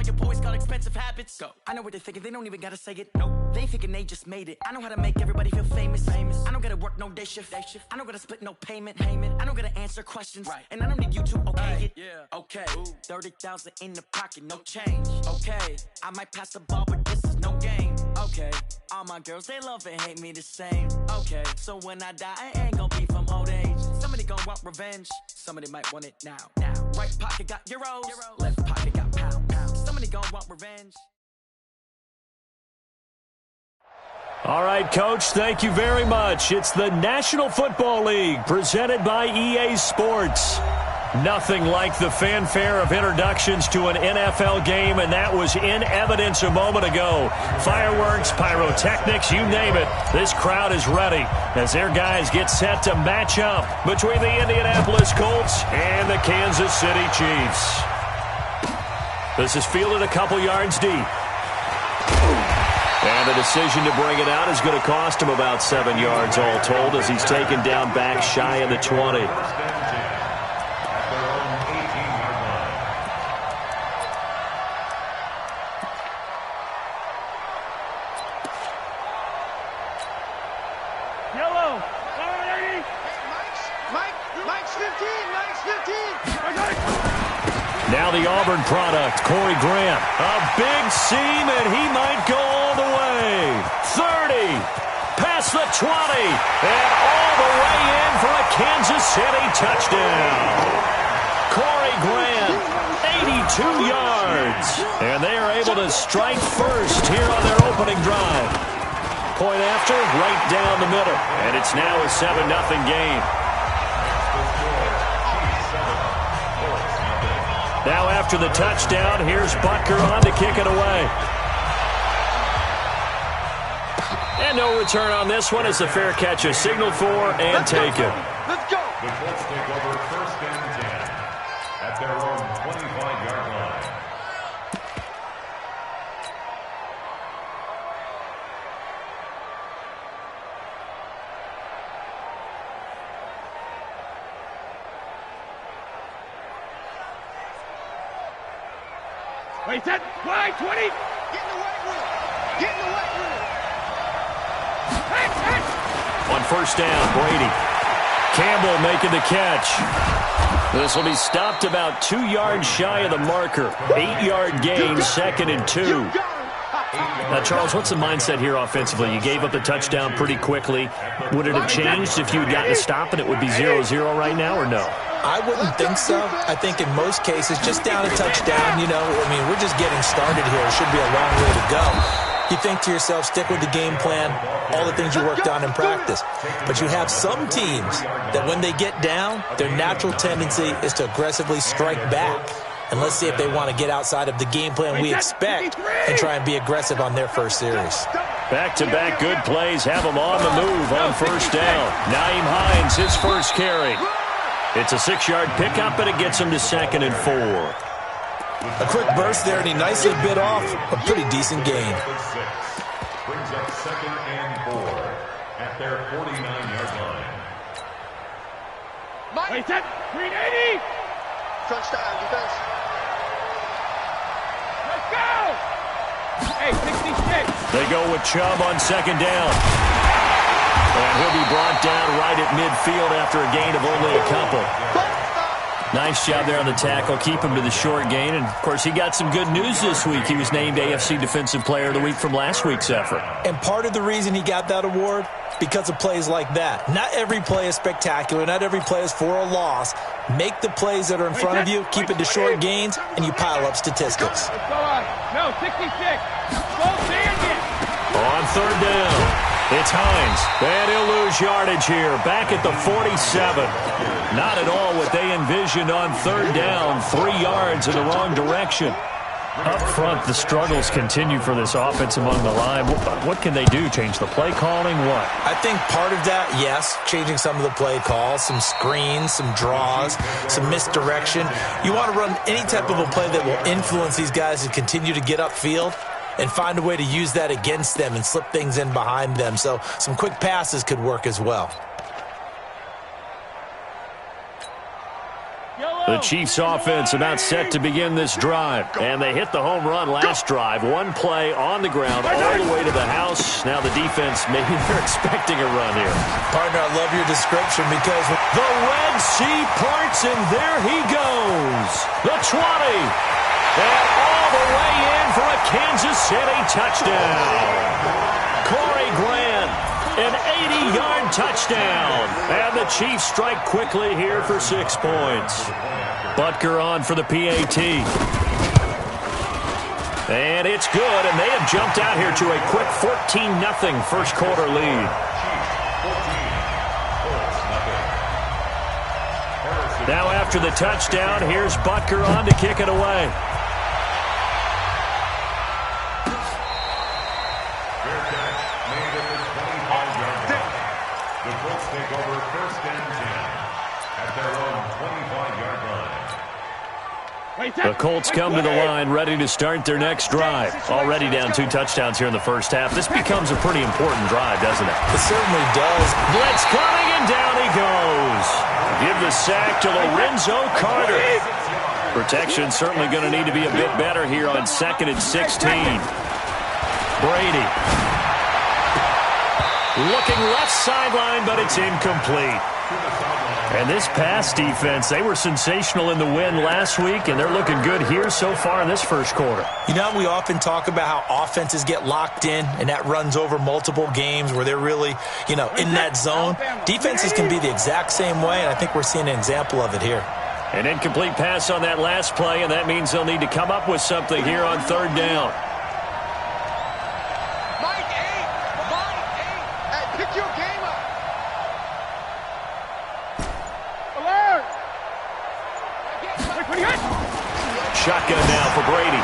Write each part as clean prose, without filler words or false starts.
your boys got expensive habits. Go. I know what they're thinking, they don't even gotta say it. Nope. They thinking they just made it. I know how to make everybody feel famous. I don't gotta work no day shift. I don't gotta split no payment. I don't gotta answer questions. Right. And I don't need you to okay it. Yeah. Okay. 30,000 in the pocket, no change. Okay. I might pass the ball, but this is no game. Okay. All my girls, they love and hate me the same. Okay. So when I die, I ain't gonna be from old age. Somebody gonna want revenge. Somebody might want it now. Right pocket got euros. Left pocket got pounds. Somebody gonna want revenge. All right, Coach, thank you very much. It's the National Football League presented by EA Sports. Nothing like the fanfare of introductions to an NFL game, and that was in evidence a moment ago. Fireworks, pyrotechnics, you name it. This crowd is ready as their guys get set to match up between the Indianapolis Colts and the Kansas City Chiefs. This is fielded a couple yards deep. And the decision to bring it out is going to cost him about 7 yards all told as he's taken down back shy of the 20. Now the Auburn product, Corey Grant. A big seam, and he might go all the way. 30, past the 20, and all the way in for a Kansas City touchdown. Corey Grant, 82 yards. And they are able to strike first here on their opening drive. Point after, right down the middle. And it's now a 7-0 game. Now after the touchdown, here's Butker on to kick it away. And no return on this one as the fair catch is signaled for and taken. Let's go. The Colts take over first and 10 at their own 25-yard line. Wait, set, wide, 20. Get in the white room. Get in the white room. On first down, Brady. Campbell making the catch. This will be stopped about 2 yards shy of the marker. 8-yard gain, 2nd and 2. Now, Charles, what's the mindset here offensively? You gave up the touchdown pretty quickly. Would it have changed if you had gotten a stop and it would be 0-0 right now, or no? I wouldn't think so. I think in most cases, just down a touchdown, we're just getting started here. It should be a long way to go. You think to yourself, stick with the game plan, all the things you worked on in practice. But you have some teams that when they get down, their natural tendency is to aggressively strike back. And let's see if they want to get outside of the game plan we expect and try and be aggressive on their first series. Back-to-back good plays have them on the move on first down. Nyheim Hines, his first carry. It's a 6-yard pickup, and it gets him to 2nd and 4. A quick burst there, and he nicely bit off a pretty decent gain. Brings up 2nd and 4 at their 49-yard line. Wait, set, 380. Crunch time, defense. Let's go. Hey, 66. They go with Chubb on 2nd down. And he'll be brought down right at midfield after a gain of only a couple. Nice job there on the tackle. Keep him to the short gain. And, of course, he got some good news this week. He was named AFC Defensive Player of the Week from last week's effort. And part of the reason he got that award, because of plays like that. Not every play is spectacular. Not every play is for a loss. Make the plays that are in front of you, keep it to short gains, and you pile up statistics. Let's go on. No, 66. Go Bandit. On 3rd down. It's Hines, and he'll lose yardage here, back at the 47. Not at all what they envisioned on 3rd down, 3 yards in the wrong direction. Up front, the struggles continue for this offense among the line. What can they do? Change the play calling? What? I think part of that, yes, changing some of the play calls, some screens, some draws, some misdirection. You want to run any type of a play that will influence these guys to continue to get upfield and find a way to use that against them and slip things in behind them. So some quick passes could work as well. The Chiefs offense about set to begin this drive. And they hit the home run last drive. One play on the ground all the way to the house. Now the defense, maybe they're expecting a run here. Partner, I love your description because the Red Sea parts, and there he goes. The 20. And all the way in for a Kansas City touchdown. Corey Grant, an 80-yard touchdown. And the Chiefs strike quickly here for 6 points. Butker on for the PAT. And it's good, and they have jumped out here to a quick 14-0 first quarter lead. Now after the touchdown, here's Butker on to kick it away. The Colts take over 1st and 10 at their own 25-yard line. The Colts come to the line ready to start their next drive. Already down 2 touchdowns here in the first half. This becomes a pretty important drive, doesn't it? It certainly does. Blitz coming, and down he goes. Give the sack to Lorenzo Carter. Protection certainly going to need to be a bit better here on 2nd and 16. Brady. Looking left sideline, but it's incomplete. And this pass defense, they were sensational in the win last week, and they're looking good here so far in this first quarter. You know, we often talk about how offenses get locked in, and that runs over multiple games where they're really, in that zone. Defenses can be the exact same way, and I think we're seeing an example of it here. An incomplete pass on that last play, and that means they'll need to come up with something here on 3rd down. Shotgun now for Brady.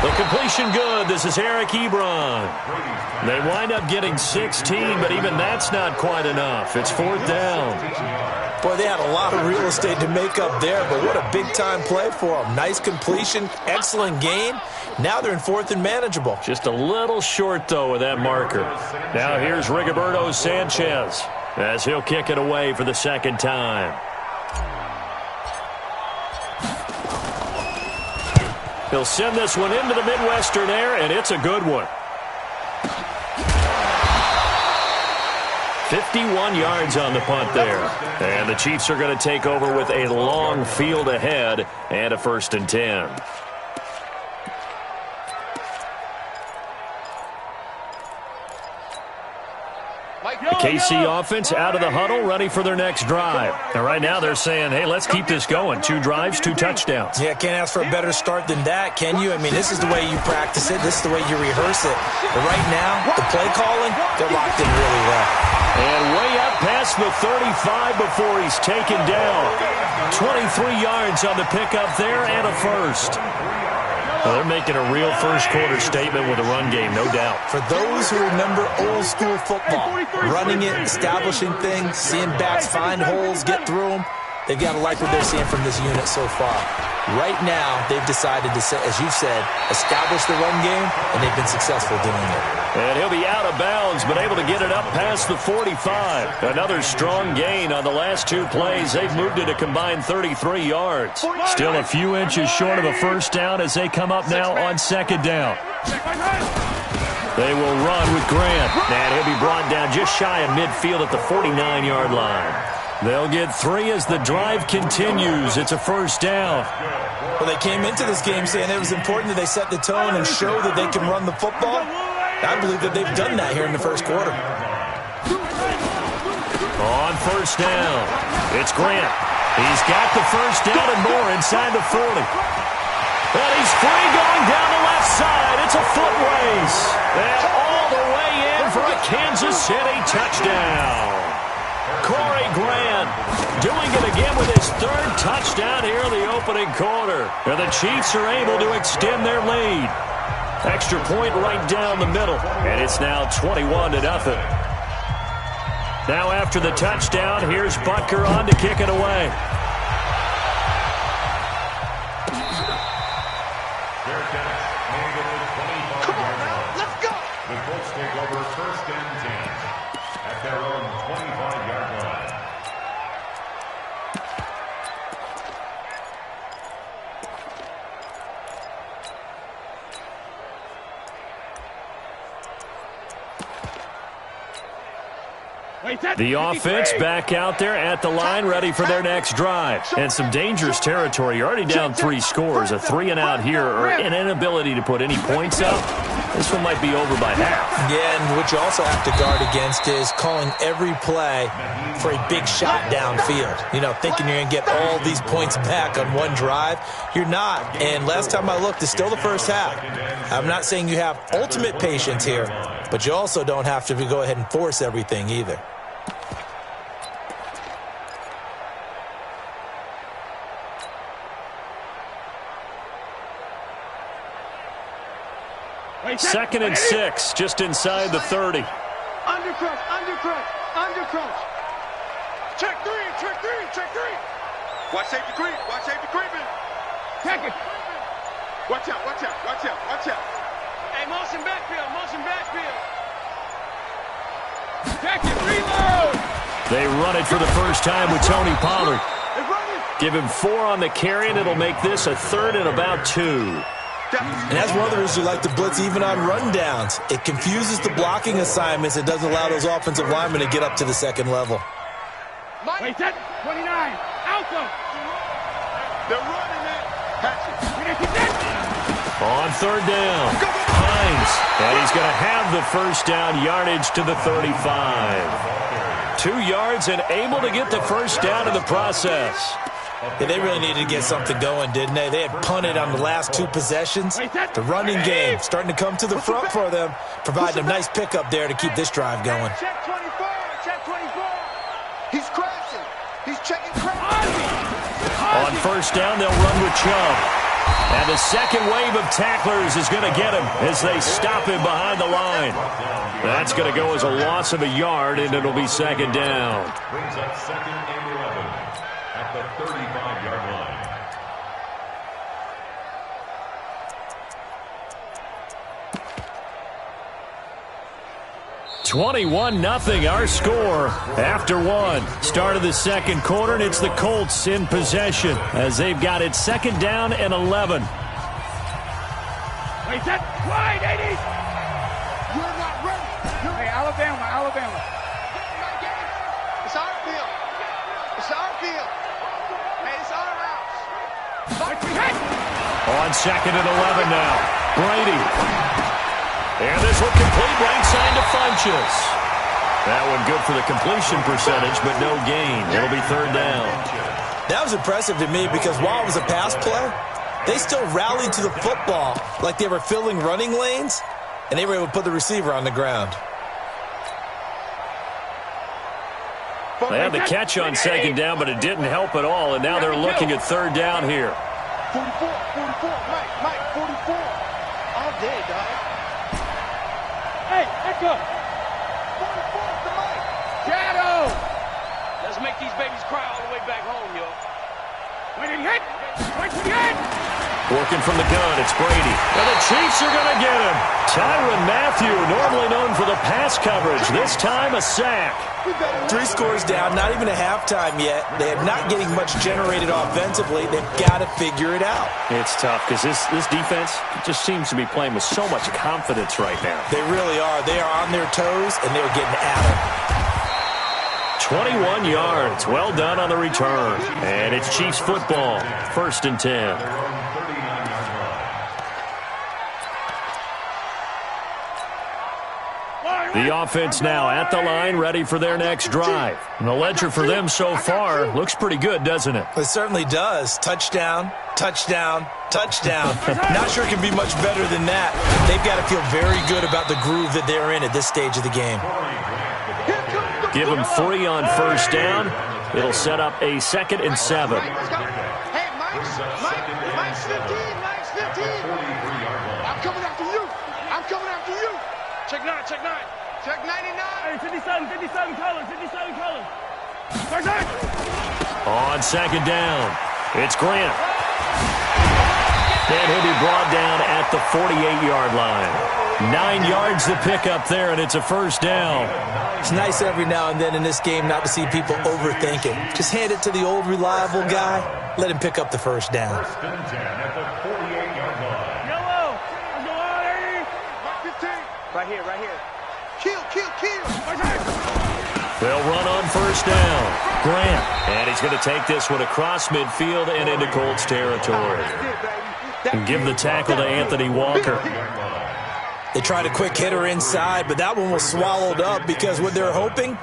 The completion good. This is Eric Ebron. They wind up getting 16, but even that's not quite enough. It's 4th down. Boy, they had a lot of real estate to make up there, but what a big-time play for them. Nice completion, excellent gain. Now they're in 4th and manageable. Just a little short, though, with that marker. Now here's Rigoberto Sanchez as he'll kick it away for the 2nd time. He'll send this one into the Midwestern air, and it's a good one. 51 yards on the punt there. And the Chiefs are going to take over with a long field ahead and a 1st and 10. The KC offense out of the huddle, ready for their next drive. And right now they're saying, hey, let's keep this going. 2 drives, 2 touchdowns. Yeah, can't ask for a better start than that, can you? I mean, this is the way you practice it. This is the way you rehearse it. But right now, the play calling, they're locked in really well. And way up past the 35 before he's taken down. 23 yards on the pickup there and a first. Well, they're making a real first-quarter statement with a run game, no doubt. For those who remember old-school football, running it, establishing things, seeing backs find holes, get through them, they've got to like what they're seeing from this unit so far. Right now, they've decided to, as you said, establish the run game, and they've been successful doing it. And he'll be out of bounds, but able to get it up past the 45. Another strong gain on the last 2 plays. They've moved it a combined 33 yards. Still a few inches short of a first down as they come up now on 2nd down. They will run with Grant. And he'll be brought down just shy of midfield at the 49-yard line. They'll get 3 as the drive continues. It's a first down. Well, they came into this game saying it was important that they set the tone and show that they can run the football. I believe that they've done that here in the first quarter. On 1st down, it's Grant. He's got the first down and more inside the 40. And he's free going down the left side. It's a foot race. And all the way in for a Kansas City touchdown. Corey Grant doing it again with his 3rd touchdown here in the opening quarter. And the Chiefs are able to extend their lead. Extra point right down the middle. And it's now 21-0. Now after the touchdown, here's Butker on to kick it away. Come on now, let's go! The Colts take over 1st and 10 at their own 25-yard line. The offense back out there at the line, ready for their next drive. And some dangerous territory. You're already down 3 scores. A 3-and-out here, or an inability to put any points up. This one might be over by half. Yeah, and what you also have to guard against is calling every play for a big shot downfield. You know, thinking you're going to get all these points back on one drive. You're not. And last time I looked, it's still the first half. I'm not saying you have ultimate patience here, but you also don't have to go ahead and force everything either. Second and 6, just inside the 30. Under crunch, under crunch, under crunch. Check three, check three, check three. Watch safety creep, watch safety creeping. Check it. Watch out, watch out, watch out, watch out. Hey, motion backfield, motion backfield. Check it, reload. They run it for the first time with Tony Pollard. They're running. Give him 4 on the carry, and it'll make this a 3rd and about 2. And that's one of the reasons we like to blitz even on rundowns. It confuses the blocking assignments. It doesn't allow those offensive linemen to get up to the second level. Wait, set. 29. Out them. They're running it. Patch it. On 3rd down, Hines. And he's going to have the first down, yardage to the 35. 2 yards and able to get the first down in the process. Yeah, they really needed to get something going, didn't they? They had punted on the last 2 possessions. The running game starting to come to the front for them, providing a nice pickup there to keep this drive going. Check 24, check 24. He's crashing. He's checking crash. On first down, they'll run with Chubb. And the second wave of tacklers is going to get him as they stop him behind the line. That's going to go as a loss of a yard, and it'll be second down. Brings up 2nd and 11 at the 35-yard line. 21-0 our score after 1. Start of the second quarter, and it's the Colts in possession as they've got it 2nd down and 11. Wait, set. Wide, 80. You're not ready. Hey, Alabama, Alabama. It's our field. It's our field. Hey, it's our house. Let's be hit. On 2nd and 11 now, Brady. And this one complete right side to Funchess. That one good for the completion percentage, but no gain. It'll be 3rd down. That was impressive to me because while it was a pass play, they still rallied to the football like they were filling running lanes, and they were able to put the receiver on the ground. They had the catch on 2nd down, but it didn't help at all, and now they're looking at 3rd down here. 44, Mike, 44. All day, dog. Hey, let's go. 44 to Mike. Shadow. Let's make these babies cry all the way back home, yo. Wait, he hit. Wait, he hit. Working from the gun, it's Brady. And the Chiefs are going to get him. Tyrann Mathieu, normally known for the pass coverage. This time, a sack. 3 scores down, not even a halftime yet. They are not getting much generated offensively. They've got to figure it out. It's tough because this defense just seems to be playing with so much confidence right now. They really are. They are on their toes, and they're getting at them. 21 yards. Well done on the return. And it's Chiefs football. 1st and 10. The offense now at the line, ready for their next drive. And the ledger for them so far looks pretty good, doesn't it? It certainly does. Touchdown, touchdown, touchdown. Not sure it can be much better than that. They've got to feel very good about the groove that they're in at this stage of the game. Give them 3 on first down. It'll set up a 2nd and 7. Hey, Mike's 15, Mike's 15. I'm coming after you. I'm coming after you. Check 9, check 9. Check 99. Hey, 57 colors, 57 colors. Check 9. On 2nd down, it's Grant. And he'll be brought down at the 48-yard line. 9 yards to pick up there, and it's a first down. It's nice every now and then in this game not to see people overthink it. Just hand it to the old reliable guy. Let him pick up the first down. First and 10 at the 48-yard line. Yellow. Let's go on, 80. Mike 15. Right here, right here. Kill. They'll run on first down. Grant. And he's going to take this one across midfield and into Colts territory. And give the tackle to Anthony Walker. They tried a quick hitter inside, but that one was swallowed up because what they're hoping,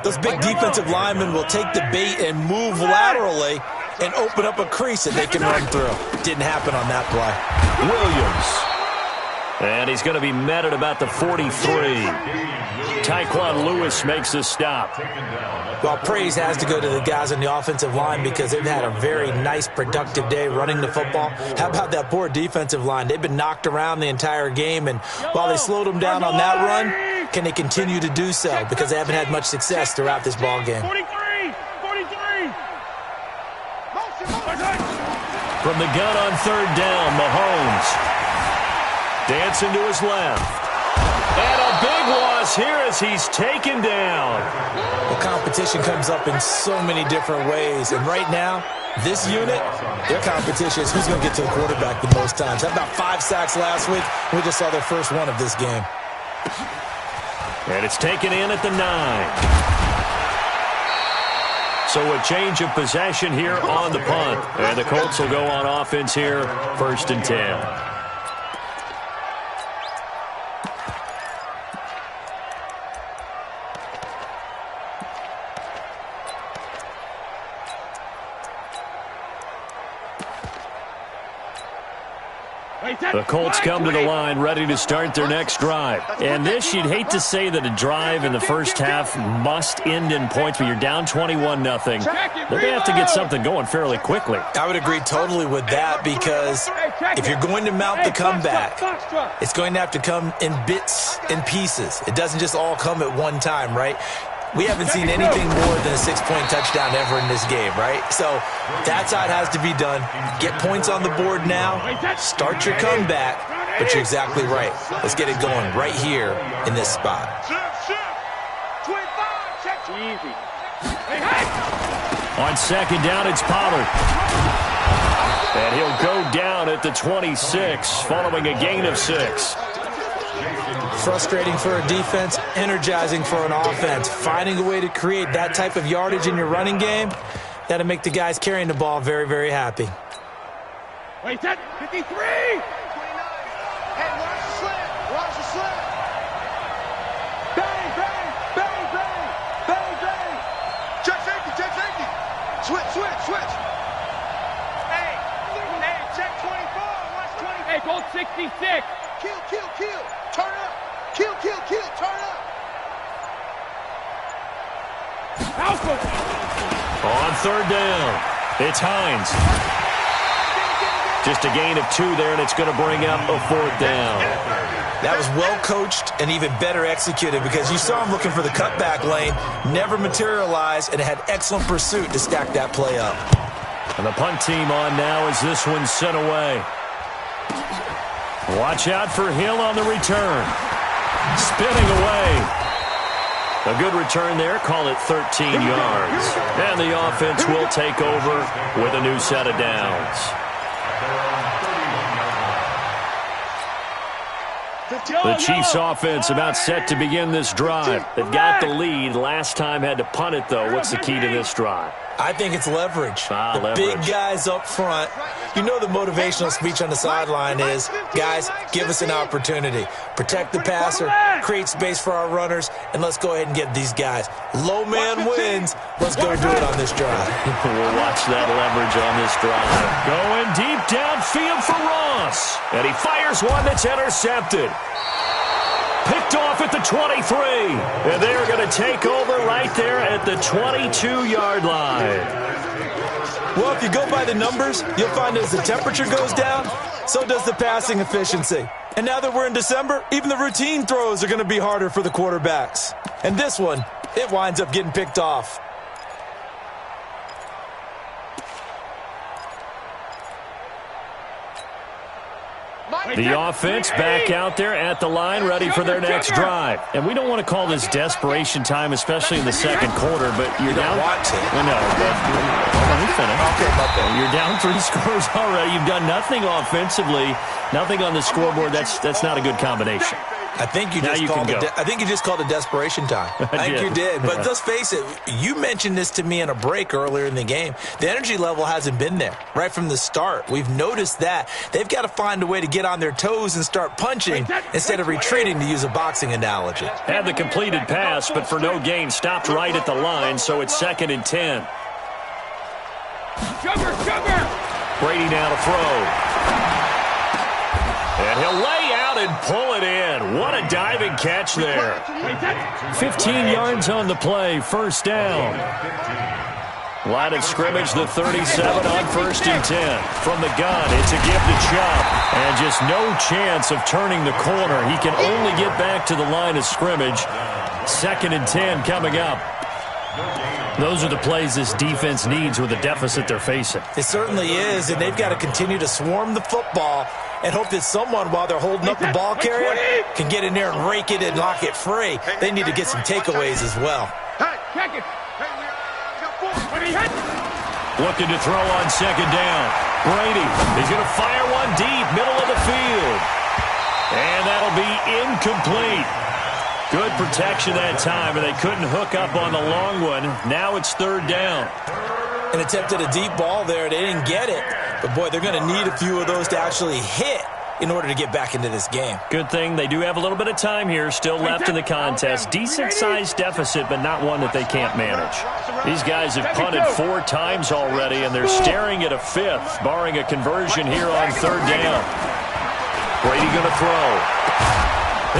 those big defensive linemen will take the bait and move laterally and open up a crease that they can run through. Didn't happen on that play. Williams. And he's going to be met at about the 43. Tyquan Lewis makes the stop. Well, praise has to go to the guys on the offensive line because they've had a very nice, productive day running the football. How about that poor defensive line? They've been knocked around the entire game, and while they slowed them down on that run, can they continue to do so? Because they haven't had much success throughout this ball game. 43! From the gun on third down, Mahomes. Dancing to his left. And a big loss here as he's taken down. The competition comes up in so many different ways. And right now, this unit, their competition is who's going to get to the quarterback the most times. Had about 5 sacks last week. We just saw their first one of this game. And it's taken in at the 9. So a change of possession here on the punt. And the Colts will go on offense here, 1st and 10. The Colts come to the line ready to start their next drive. And this, you'd hate to say that a drive in the first half must end in points, but you're down 21-0. They're going to have to get something going fairly quickly. I would agree totally with that because if you're going to mount the comeback, it's going to have to come in bits and pieces. It doesn't just all come at one time, right? We haven't seen anything more than a 6-point touchdown ever in this game, right? So that's how it has to be done. Get points on the board now. Start your comeback. But you're exactly right. Let's get it going right here in this spot. On second down, it's Pollard. And he'll go down at the 26 following a gain of 6. Frustrating for a defense, energizing for an offense. Finding a way to create that type of yardage in your running game, that'll make the guys carrying the ball very, very happy. Wait, that 53! Hey, watch the slip! Watch the slip! Bang, bang, bang, bang, bang, bang! Check safety, check safety! Switch, switch, switch! Hey, check 24, watch 20. Hey, go 66! Kill, kill, kill! Turn up! Kill, kill, kill! Turn up! Alpha! On third down, it's Hines. Just a gain of 2 there, and it's going to bring up a 4th down. That was well coached and even better executed because you saw him looking for the cutback lane, never materialized, and had excellent pursuit to stack that play up. And the punt team on now as this one's sent away. Watch out for Hill on the return. Spinning away. A good return there. Call it 13 yards. And the offense will take over with a new set of downs. The Chiefs offense about set to begin this drive. They've got the lead. Last time had to punt it, though. What's the key to this drive? I think it's leverage. Leverage. Big guys up front. You know the motivational speech on the sideline is, guys, give us an opportunity. Protect the passer, create space for our runners, and let's go ahead and get these guys. Low man wins. Let's go do it on this drive. We'll watch that leverage on this drive. Going deep downfield for Ross. And he fires one that's intercepted. Picked off at the 23. And they're going to take over right there at the 22-yard line. Well, if you go by the numbers, you'll find as the temperature goes down, so does the passing efficiency. And now that we're in December, even the routine throws are going to be harder for the quarterbacks. And this one, it winds up getting picked off. The offense back out there at the line, ready for their next drive. And we don't want to call this desperation time, especially in the second quarter, but you're down. Don't want to. No, but let me finish. Okay. You're down 3 scores already. You've done nothing offensively, nothing on the scoreboard. That's not a good combination. I think you just called it desperation time. I think you did. But let's face it, you mentioned this to me in a break earlier in the game. The energy level hasn't been there right from the start. We've noticed that. They've got to find a way to get on their toes and start punching instead of retreating, to use a boxing analogy. Had the completed pass, but for no gain, stopped right at the line, so it's 2nd and 10. Brady now to throw. And he'll lay out and pull it in. What a diving catch there. 15 yards on the play, 1st down. Line of scrimmage, the 37 on 1st and 10. From the gun, it's a give to Chubb. And just no chance of turning the corner. He can only get back to the line of scrimmage. 2nd and 10 coming up. Those are the plays this defense needs with the deficit they're facing. It certainly is, and they've got to continue to swarm the football and hope that someone, while they're holding up the ball carrier, can get in there and rake it and knock it free. They need to get some takeaways as well. Looking to throw on 2nd down. Brady is going to fire one deep, middle of the field. And that'll be incomplete. Good protection that time, and they couldn't hook up on the long one. Now it's 3rd down. And attempted a deep ball there. They didn't get it. But, boy, they're going to need a few of those to actually hit in order to get back into this game. Good thing they do have a little bit of time here still left in the contest. Decent-sized deficit, but not one that they can't manage. These guys have punted 4 times already, and they're staring at a 5th, barring a conversion here on 3rd down. Brady going to throw.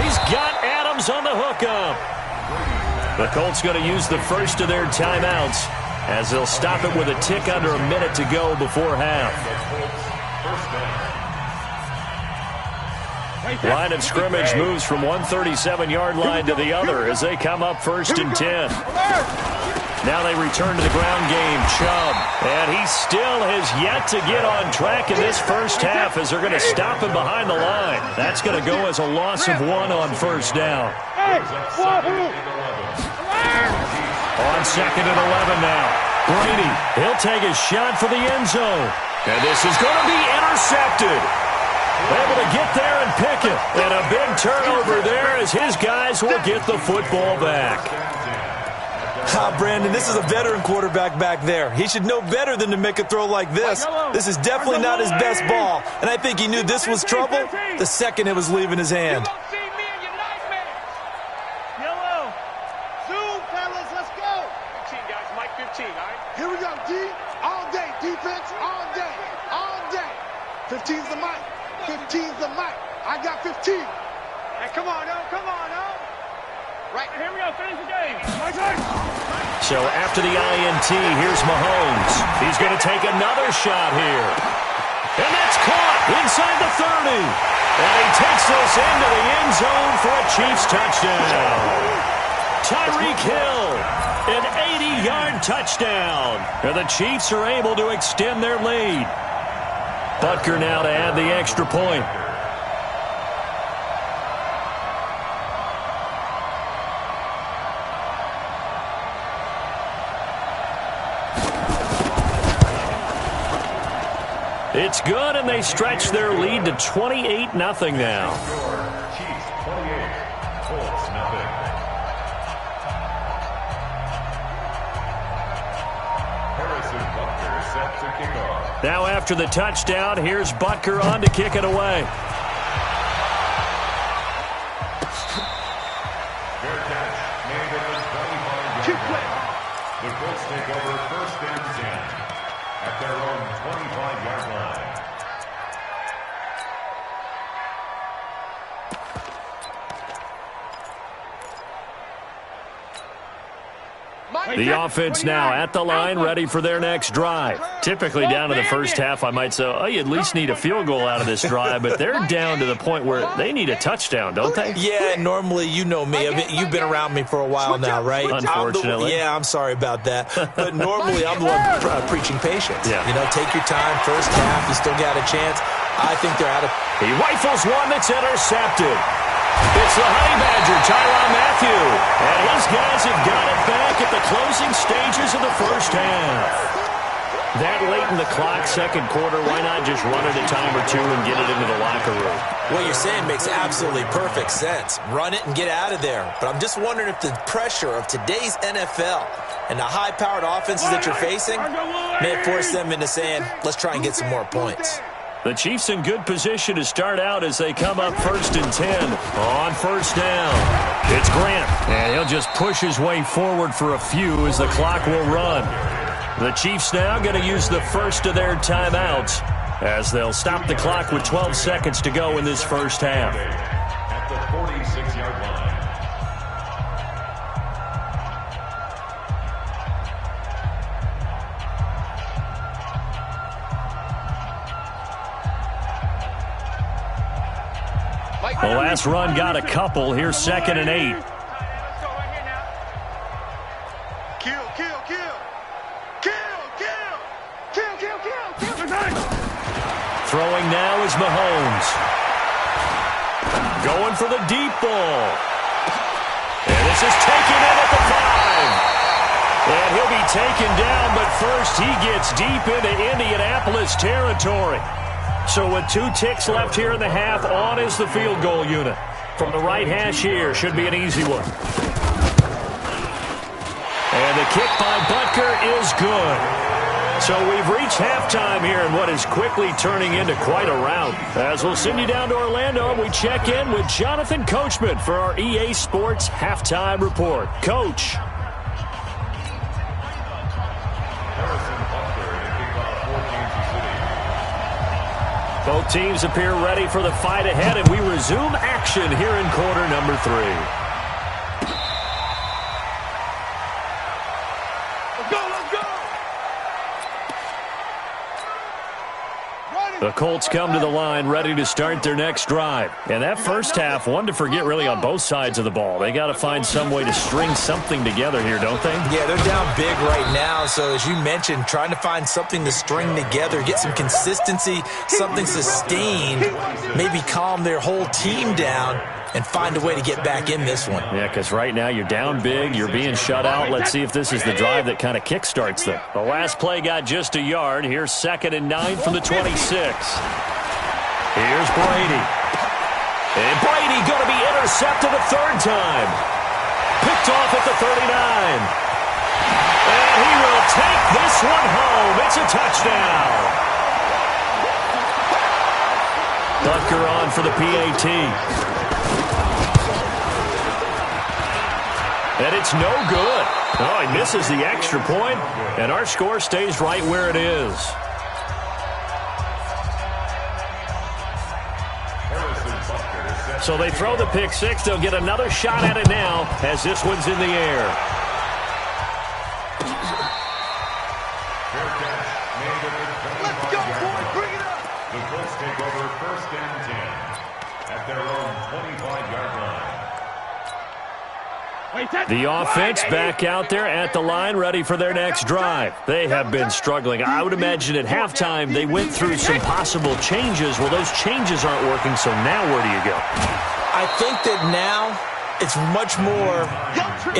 He's got Adams on the hookup. The Colts going to use the first of their timeouts as they'll stop it with a tick under a minute to go before half. Line of scrimmage moves from one 37-yard line to the other as they come up 1st and 10. Now they return to the ground game. Chubb, and he still has yet to get on track in this first half as they're going to stop him behind the line. That's going to go as a loss of 1 on 1st down. On 2nd and 11 now. Brady, he'll take a shot for the end zone. And this is going to be intercepted. Able to get there and pick it. And a big turnover there as his guys will get the football back. Brandon, this is a veteran quarterback back there. He should know better than to make a throw like this. This is definitely not his best ball. And I think he knew this was trouble the second it was leaving his hand. Here we go, D. All day. Defense, all day. All day. 15's the mic. 15's the mic. I got 15. Hey, come on, no. Come on, no. Right. Here we go. Finish the game. So after the INT, here's Mahomes. He's going to take another shot here. And that's caught inside the 30. And he takes this into the end zone for a Chiefs touchdown. Tyreek Hill, an 80-yard touchdown. And the Chiefs are able to extend their lead. Butker now to add the extra point. It's good, and they stretch their lead to 28-0 now. Chiefs 28, Colts 0. Harrison Butker set to kick off. Now after the touchdown, here's Butker on to kick it away. Fair catch made at the 25-yard line. The Colts take over 1st and 10 at their own 25-yard line. The offense now at the line, ready for their next drive. Typically down to the first half, I might say, oh, you at least need a field goal out of this drive, but they're down to the point where they need a touchdown, don't they? Yeah, normally, you know me. You've been around me for a while now, right? Unfortunately. I'm sorry about that. But normally, I'm the one preaching patience. Yeah. You know, take your time, first half, you still got a chance. I think they're out of... He rifles one that's intercepted. It's the Honey Badger, Tyrann Mathieu. And his guys have got it back at the closing stages of the first half. That late in the clock, second quarter, why not just run it a time or two and get it into the locker room? What you're saying makes absolutely perfect sense. Run it and get out of there. But I'm just wondering if the pressure of today's NFL and the high-powered offenses that you're facing may force them into saying, let's try and get some more points. The Chiefs in good position to start out as they come up 1st and 10 on first down. It's Grant, and he'll just push his way forward for a few as the clock will run. The Chiefs now going to use the first of their timeouts as they'll stop the clock with 12 seconds to go in this first half. At the 46-yard line. The last run got a couple. Here's 2nd and 8. Throwing now is Mahomes. Going for the deep ball. And this is taken in at the 5. And he'll be taken down, but first he gets deep into Indianapolis territory. So with 2 ticks left here in the half, on is the field goal unit. From the right hash here, should be an easy one. And the kick by Butker is good. So we've reached halftime here in what is quickly turning into quite a rout. As we'll send you down to Orlando, we check in with Jonathan Coachman for our EA Sports Halftime Report. Coach. Both teams appear ready for the fight ahead, and we resume action here in quarter number 3. The Colts come to the line ready to start their next drive. And that first half, one to forget really on both sides of the ball. They got to find some way to string something together here, don't they? Yeah, they're down big right now. So as you mentioned, trying to find something to string together, get some consistency, something sustained, maybe calm their whole team down and find a way to get back in this one. Yeah, because right now you're down big, you're being shut out. Let's see if this is the drive that kind of kickstarts them. The last play got just a yard. Here's 2nd and 9 from the 26. Here's Brady. And Brady going to be intercepted a 3rd time. Picked off at the 39. And he will take this one home. It's a touchdown. Butker on for the PAT. And it's no good. Oh, he misses the extra point, and our score stays right where it is. So they throw the pick 6. They'll get another shot at it now as this one's in the air. Let's go, boys. Bring it up. The Colts take over 1st and 10 at their own 25-yard line. The offense back out there at the line, ready for their next drive. They have been struggling. I would imagine at halftime they went through some possible changes. Well, those changes aren't working, so now where do you go? I think that now it's much more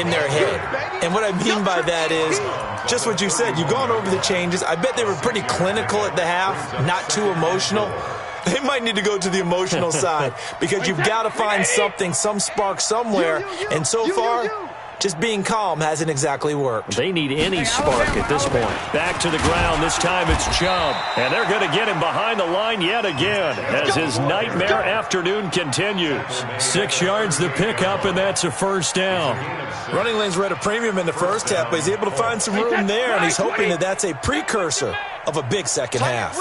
in their head. And what I mean by that is just what you said. You've gone over the changes. I bet they were pretty clinical at the half, not too emotional. They might need to go to the emotional side because you've got to find something, some spark somewhere. And so far, just being calm hasn't exactly worked. They need any spark at this point. Back to the ground. This time it's Chubb. And they're going to get him behind the line yet again as his nightmare afternoon continues. 6 yards the pickup, and that's a 1st down. Running lanes were at a premium in the first half, but he's able to find some room there, and he's hoping that that's a precursor of a big second half.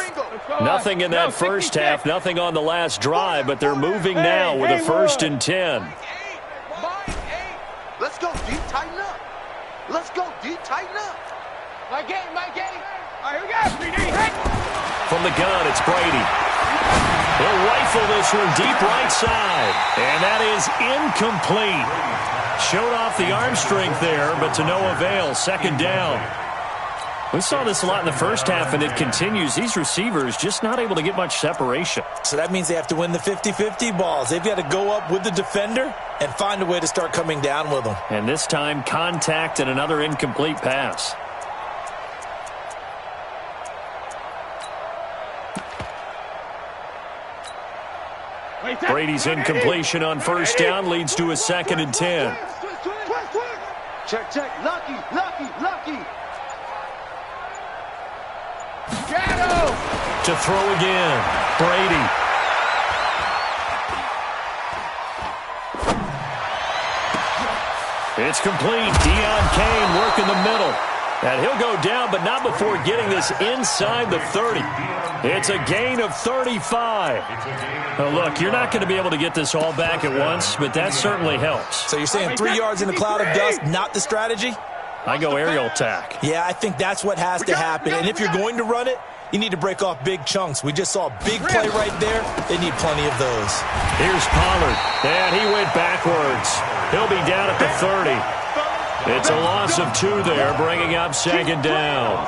Nothing in that first half, nothing on the last drive, but they're moving now with a 1st and 10. Let's go, D. Tighten up. Let's go, D. Tighten up. My game. All right, here we go. From the gun, it's Brady. He'll rifle this one deep right side. And that is incomplete. Showed off the arm strength there, but to no avail. 2nd down. We saw this a lot in the first half, and it continues. These receivers just not able to get much separation. So that means they have to win the 50-50 balls. They've got to go up with the defender and find a way to start coming down with them. And this time, contact and another incomplete pass. Brady's incompletion on first down leads to a 2nd and 10. Check, check. Lucky, lucky, lucky. Shadow. To throw again, Brady. It's complete. Deion Kane working the middle. And he'll go down, but not before getting this inside the 30. It's a gain of 35. Now, look, you're not going to be able to get this all back at once, but that certainly helps. So you're saying 3 yards in a cloud of dust, not the strategy? I go aerial attack. Yeah, I think that's what has to happen. And if you're going to run it, you need to break off big chunks. We just saw a big play right there. They need plenty of those. Here's Pollard. And he went backwards. He'll be down at the 30. It's a loss of 2 there, bringing up 2nd down.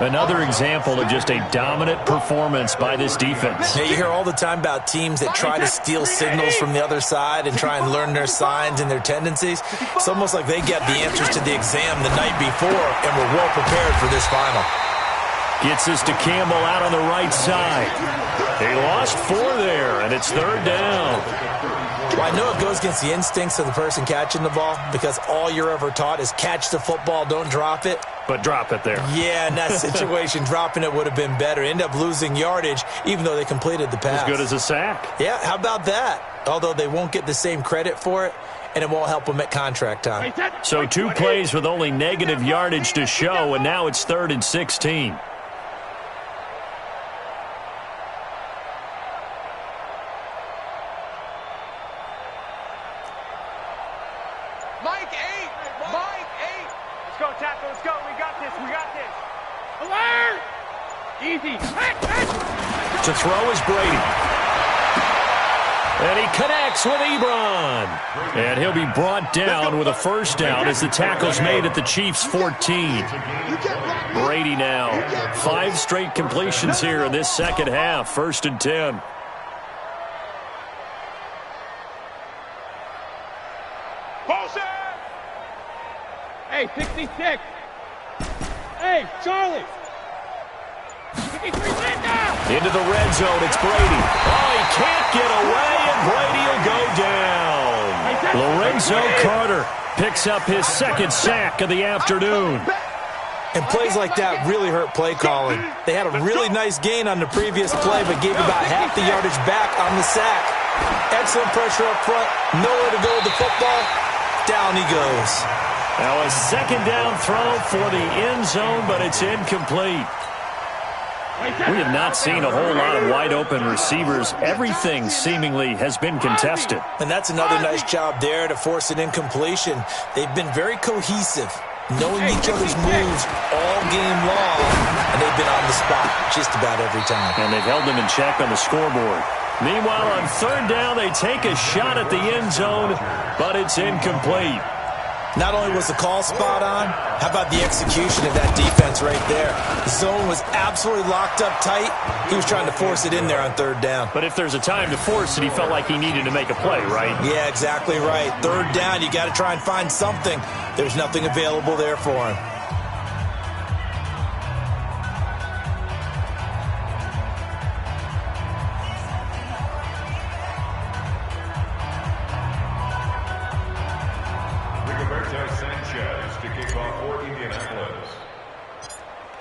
Another example of just a dominant performance by this defense. Yeah, you hear all the time about teams that try to steal signals from the other side and try and learn their signs and their tendencies. It's almost like they get the answers to the exam the night before and were well prepared for this final. Gets this to Campbell out on the right side. He lost 4 there, and it's 3rd down. Well, I know it goes against the instincts of the person catching the ball because all you're ever taught is catch the football, don't drop it. But drop it there. Yeah, in that situation, dropping it would have been better. End up losing yardage, even though they completed the pass. As good as a sack. Yeah, how about that? Although they won't get the same credit for it, and it won't help them at contract time. So 2 plays with only negative yardage to show, and now it's 3rd and 16. Mike 8. Mike 8. Let's go, tackle. Let's go. We got this. We got this. Alert! Easy. To throw is Brady. And he connects with Ebron. And he'll be brought down with a 1st down as the tackle's made at the Chiefs' 14. Brady now. 5 straight completions here in this second half. 1st and 10. Hey, 66. Hey, Charlie. 53, Linda. Into the red zone, it's Brady. Oh, he can't get away, and Brady will go down. Lorenzo Carter picks up his 2nd sack of the afternoon. And plays like that really hurt play calling. They had a really nice gain on the previous play, but gave about half the yardage back on the sack. Excellent pressure up front. Nowhere to go with the football. Down he goes. Now a 2nd down throw for the end zone, but it's incomplete. We have not seen a whole lot of wide-open receivers. Everything seemingly has been contested. And that's another nice job there to force an incompletion. They've been very cohesive, knowing each other's moves all game long, and they've been on the spot just about every time. And they've held them in check on the scoreboard. Meanwhile, on 3rd down, they take a shot at the end zone, but it's incomplete. Not only was the call spot on, how about the execution of that defense right there? The zone was absolutely locked up tight. He was trying to force it in there on 3rd down. But if there's a time to force it, he felt like he needed to make a play, right? Yeah, exactly right. 3rd down, you got to try and find something. There's nothing available there for him.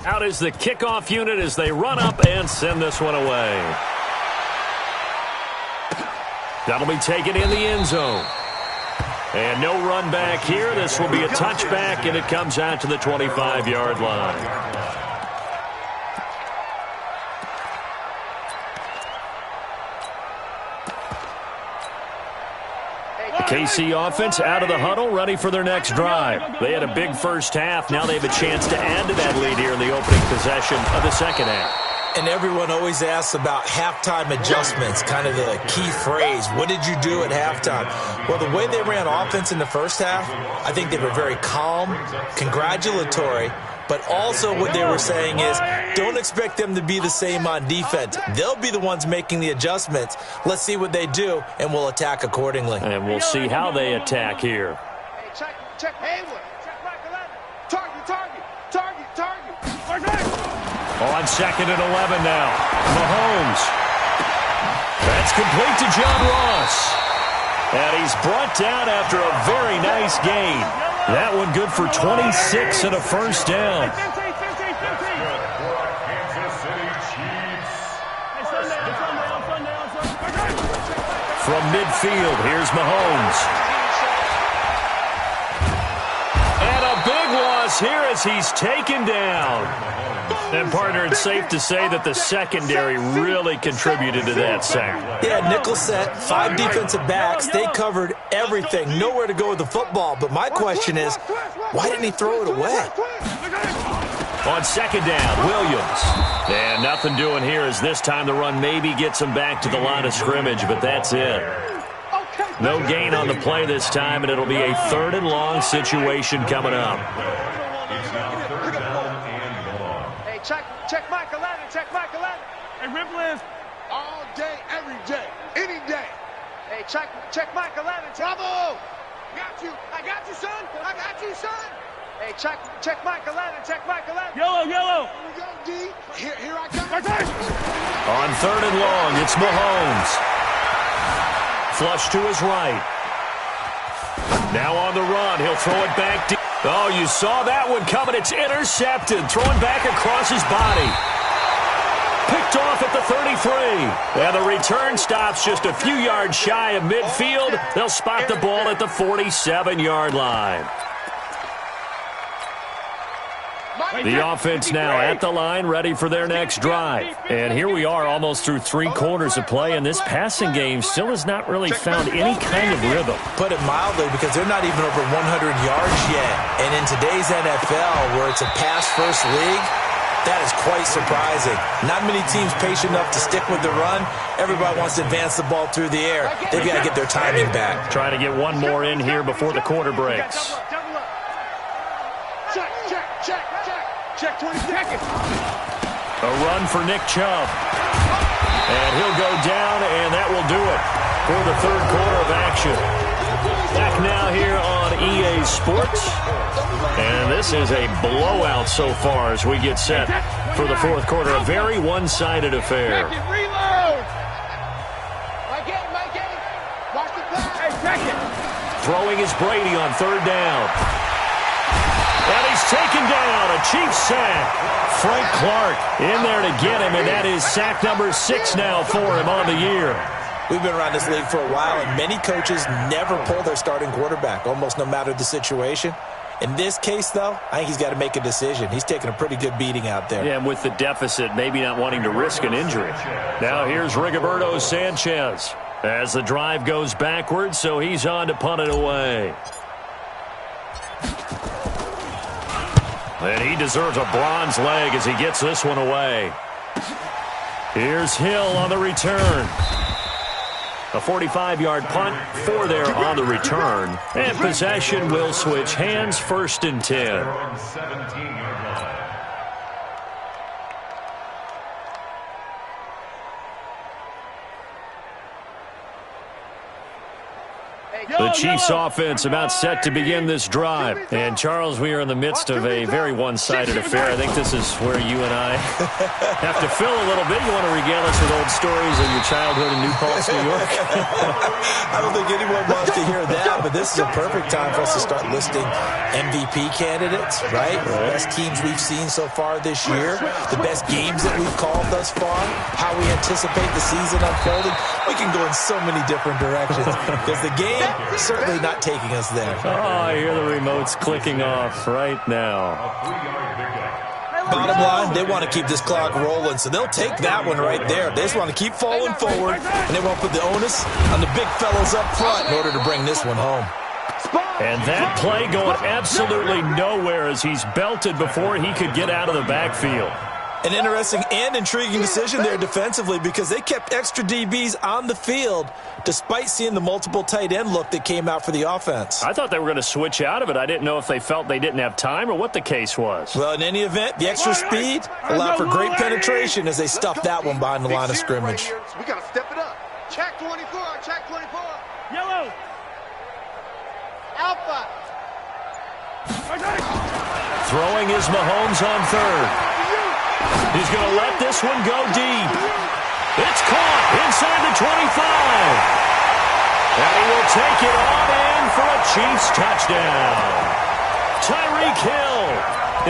Out is the kickoff unit as they run up and send this one away. That'll be taken in the end zone. And no run back here. This will be a touchback, and it comes out to the 25-yard line. KC offense out of the huddle, ready for their next drive. They had a big first half. Now they have a chance to add to that lead here in the opening possession of the second half. And everyone always asks about halftime adjustments, kind of the key phrase. What did you do at halftime? Well, the way they ran offense in the first half, I think they were very calm, congratulatory, but also what they were saying is don't expect them to be the same on defense. They'll be the ones making the adjustments. Let's see what they do, and we'll attack accordingly. And we'll see how they attack here. Hey, check Hayward. Check back 11. Target. On 2nd and 11 now. Mahomes. That's complete to John Ross. And he's brought down after a very nice gain. That one good for 26 and a first down. From midfield, here's Mahomes. And a big loss here as he's taken down. And, partner, it's safe to say that the secondary really contributed to that sack. Yeah, nickel set, 5 defensive backs. They covered everything. Nowhere to go with the football. But my question is, why didn't he throw it away? On second down, Williams. And nothing doing here as this time the run maybe gets him back to the line of scrimmage, but that's it. No gain on the play this time, and it'll be a 3rd and long situation coming up. Hey, check Mike 11, check Mike 11. Hey, Ripley. All day, every day, any day. Hey, check Mike 11. Bravo! I got you, son. I got you, son. Hey, check Mike 11, check Mike 11. Yellow. Here we go, D. Here I come. On 3rd and long, it's Mahomes. Flush to his right. Now on the run, he'll throw it back deep. Oh, you saw that one coming. It's intercepted. Throwing back across his body. Picked off at the 33. And the return stops just a few yards shy of midfield. They'll spot the ball at the 47-yard line. The offense now at the line, ready for their next drive. And here we are almost through 3 quarters of play, and this passing game still has not really found any kind of rhythm. Put it mildly, because they're not even over 100 yards yet. And in today's NFL, where it's a pass-first league, that is quite surprising. Not many teams patient enough to stick with the run. Everybody wants to advance the ball through the air. They've got to get their timing back. Trying to get one more in here before the quarter breaks. Check 20 seconds. A run for Nick Chubb. And he'll go down, and that will do it for the 3rd quarter of action. Back now here on EA Sports. And this is a blowout so far as we get set for the 4th quarter. A very one-sided affair. Reload. My game. Watch the play. Hey, check it. Throwing is Brady on 3rd down. And he's taken down, a Chiefs sack. Frank Clark in there to get him, and that is sack number 6 now for him on the year. We've been around this league for a while, and many coaches never pull their starting quarterback, almost no matter the situation. In this case, though, I think he's got to make a decision. He's taking a pretty good beating out there. Yeah, and with the deficit, maybe not wanting to risk an injury. Now here's Rigoberto Sanchez as the drive goes backwards, so he's on to punt it away. And he deserves a bronze leg as he gets this one away. Here's Hill on the return. A 45-yard punt for there on the return. And possession will switch hands, 1st and 10. The Chiefs offense about set to begin this drive. And, Charles, we are in the midst of a very one-sided affair. I think this is where you and I have to fill a little bit. You want to regale us with old stories of your childhood in New Paltz, New York? I don't think anyone wants to hear that, but this is a perfect time for us to start listing MVP candidates, right? The best teams we've seen so far this year, the best games that we've called thus far, how we anticipate the season unfolding. We can go in so many different directions because the game certainly not taking us there. Oh, I hear the remotes clicking off right now. Bottom line, they want to keep this clock rolling, so they'll take that one right there. They just want to keep falling forward, and they won't put the onus on the big fellows up front in order to bring this one home. And that play going absolutely nowhere as he's belted before he could get out of the backfield. An interesting and intriguing decision there defensively because they kept extra DBs on the field despite seeing the multiple tight end look that came out for the offense. I thought they were going to switch out of it. I didn't know if they felt they didn't have time or what the case was. Well, in any event, the extra speed allowed for great penetration as they stuffed that one behind the line of scrimmage. We got to step it up. Check 24, check 24. Yellow. Alpha. Throwing is Mahomes on 3rd. He's going to let this one go deep. It's caught inside the 25. And he will take it on in for a Chiefs touchdown. Tyreek Hill,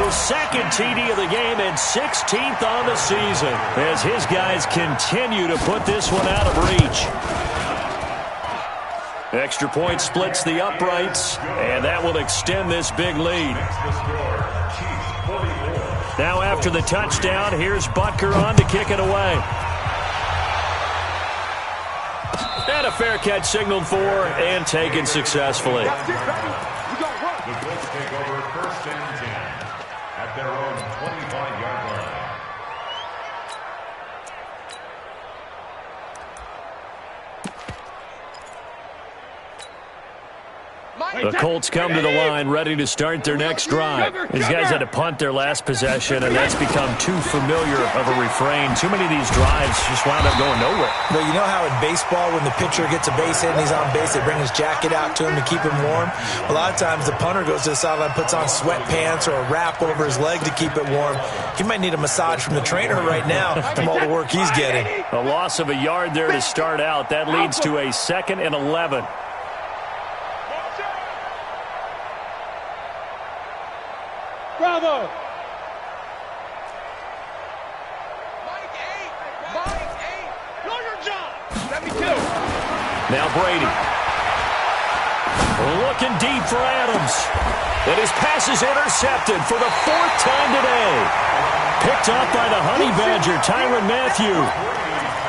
his second TD of the game and 16th on the season, as his guys continue to put this one out of reach. Extra point splits the uprights, and that will extend this big lead. Now after the touchdown, here's Butker on to kick it away. And a fair catch signaled for and taken successfully. The Colts take over 1st and 10 at their own 25-yard line. The Colts come to the line ready to start their next drive. These guys had to punt their last possession, and that's become too familiar of a refrain. Too many of these drives just wound up going nowhere. Well, you know how in baseball when the pitcher gets a base hit and he's on base, they bring his jacket out to him to keep him warm? A lot of times the punter goes to the sideline, puts on sweatpants or a wrap over his leg to keep it warm. He might need a massage from the trainer right now from all the work he's getting. A loss of a yard there to start out. That leads to a 2nd and 11. Bravo! Now Brady. Looking deep for Adams. And his pass is intercepted for the 4th time today. Picked off by the Honey Badger, Tyrann Mathieu.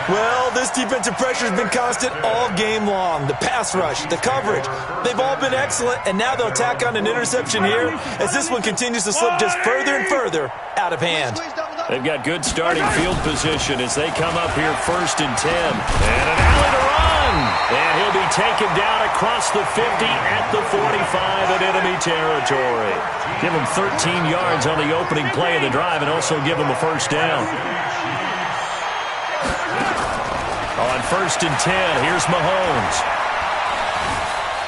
Well, this defensive pressure has been constant all game long. The pass rush, the coverage, they've all been excellent, and now they'll tack on an interception here as this one continues to slip just further and further out of hand. They've got good starting field position as they come up here 1st and 10. And an alley to run. And he'll be taken down across the 50 at the 45 in enemy territory. Give him 13 yards on the opening play of the drive and also give him a 1st down. On 1st and 10, here's Mahomes.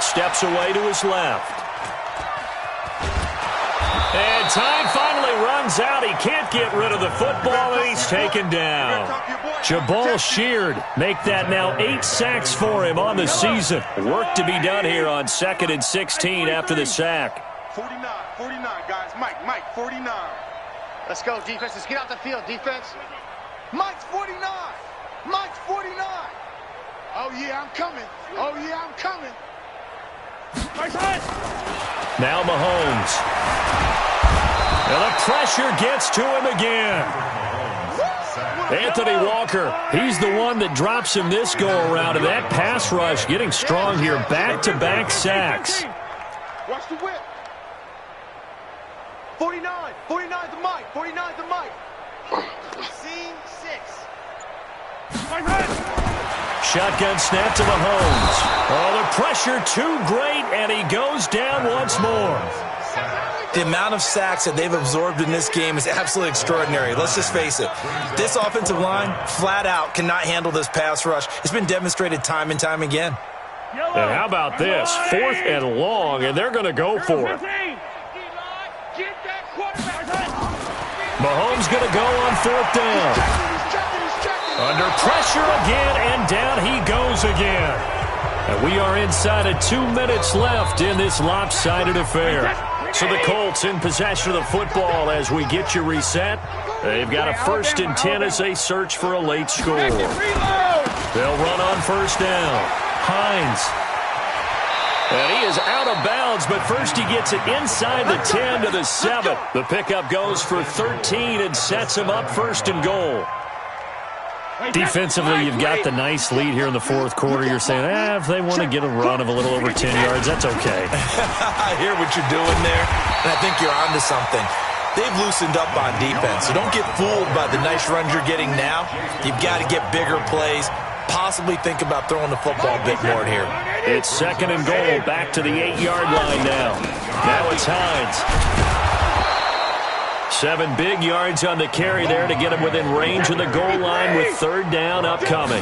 Steps away to his left. And time finally runs out. He can't get rid of the football, and he's taken down. Jabal Sheard make that now 8 sacks for him on the season. Work to be done here on 2nd and 16 after the sack. 49, guys. Mike, 49. Let's go, defense. Let's get out the field, defense. Mike's 49. Mike's 49. Oh, yeah, I'm coming. Oh, yeah, I'm coming. Now Mahomes. And the pressure gets to him again. Anthony Walker, he's the one that drops him this go-around. And that pass rush getting strong here. Back-to-back sacks. Watch the whip. 49 to Mike. 49 to Mike. Scene 6. Shotgun snap to Mahomes. Oh, the pressure too great, and he goes down once more. The amount of sacks that they've absorbed in this game is absolutely extraordinary. Let's just face it. This offensive line, flat out, cannot handle this pass rush. It's been demonstrated time and time again. And how about this? 4th and long, and they're going to go for it. Mahomes going to go on 4th down. Under pressure again, and down he goes again. And we are inside of 2 minutes left in this lopsided affair. So the Colts in possession of the football as we get you reset. They've got a 1st and 10 as they search for a late score. They'll run on 1st down. Hines. And he is out of bounds, but first he gets it inside the 10 to the 7. The pickup goes for 13 and sets him up 1st and goal. Defensively, you've got the nice lead here in the 4th quarter. You're saying, if they want to get a run of a little over 10 yards, that's okay. I hear what you're doing there, and I think you're onto something. They've loosened up on defense, so don't get fooled by the nice runs you're getting now. You've got to get bigger plays, possibly think about throwing the football a bit more here. It's 2nd and goal, back to the 8-yard line now. Now it's Hines. 7 big yards on the carry there to get him within range of the goal line with 3rd down upcoming.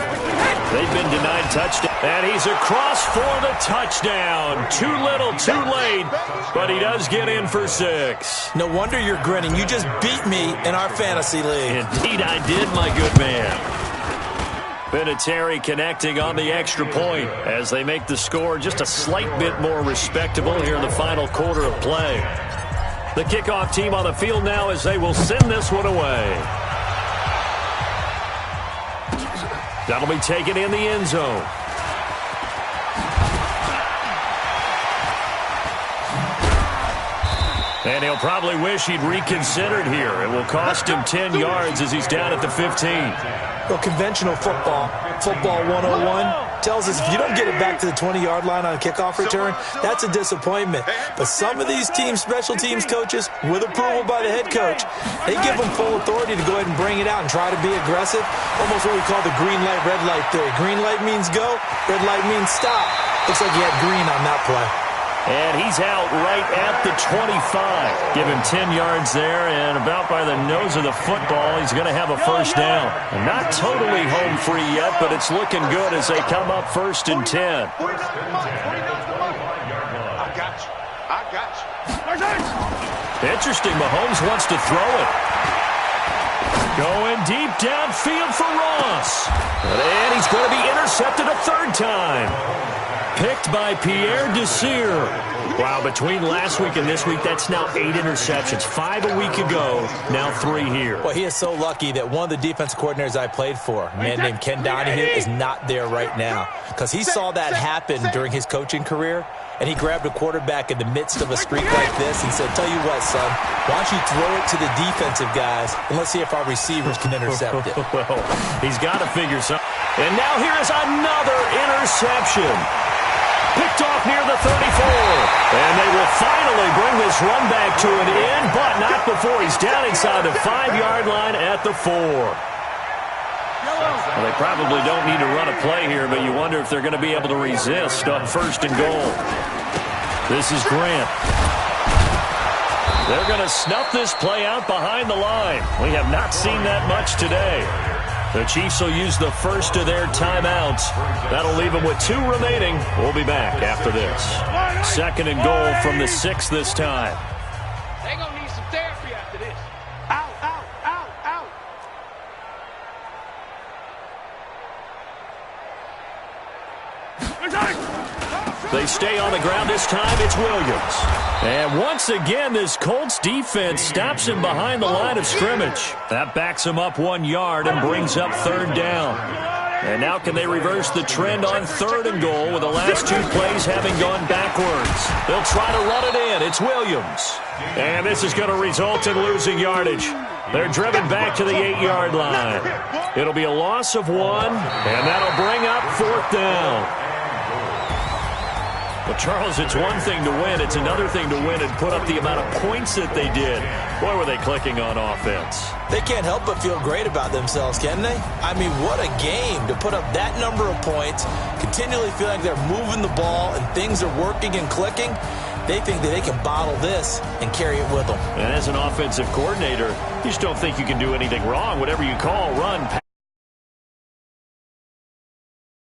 They've been denied touchdown. And he's across for the touchdown. Too little, too late, but he does get in for 6. No wonder you're grinning. You just beat me in our fantasy league. Indeed I did, my good man. Vinatieri connecting on the extra point as they make the score just a slight bit more respectable here in the final quarter of play. The kickoff team on the field now as they will send this one away. That'll be taken in the end zone. And he'll probably wish he'd reconsidered here. It will cost him 10 yards as he's down at the 15. Well, conventional football 101, tells us if you don't get it back to the 20-yard line on a kickoff return, that's a disappointment. But some of these teams, special teams coaches, with approval by the head coach, they give them full authority to go ahead and bring it out and try to be aggressive. Almost what we call the green light, red light theory. Green light means go, red light means stop. Looks like he had green on that play. And he's out right at the 25. Give him 10 yards there, and about by the nose of the football, he's going to have a first down. And not totally home free yet, but it's looking good as they come up 1st and 10. I got you. Interesting, Mahomes wants to throw it. Going deep downfield for Ross. And he's going to be intercepted a third time. Picked by Pierre Desir. Wow, between last week and this week, that's now 8 interceptions. 5 a week ago, now 3 here. Well, he is so lucky that one of the defensive coordinators I played for, a man named Ken Donahue, is not there right now. Because he saw that happen during his coaching career, and he grabbed a quarterback in the midst of a streak like this and said, tell you what, son, why don't you throw it to the defensive guys, and let's see if our receivers can intercept it. Well, he's got to figure something. And now here is another interception. Picked off near the 34. And they will finally bring this run back to an end, but not before he's down inside the 5-yard line at the 4. Well, they probably don't need to run a play here, but you wonder if they're going to be able to resist on 1st and goal. This is Grant. They're going to snuff this play out behind the line. We have not seen that much today. The Chiefs will use the first of their timeouts. That'll leave them with 2 remaining. We'll be back after this. 2nd and goal from the 6 this time. They're going to need some therapy after this. Out. They stay on the ground this time. It's Williams. And once again, this Colts defense stops him behind the line of scrimmage. That backs him up 1 yard and brings up 3rd down. And now can they reverse the trend on 3rd and goal with the last 2 plays having gone backwards? They'll try to run it in. It's Williams. And this is going to result in losing yardage. They're driven back to the 8-yard line. It'll be a loss of 1, and that'll bring up 4th down. Well, Charles, it's one thing to win. It's another thing to win and put up the amount of points that they did. Boy, were they clicking on offense. They can't help but feel great about themselves, can they? I mean, what a game to put up that number of points, continually feel like they're moving the ball and things are working and clicking. They think that they can bottle this and carry it with them. And as an offensive coordinator, you just don't think you can do anything wrong. Whatever you call, run, pass.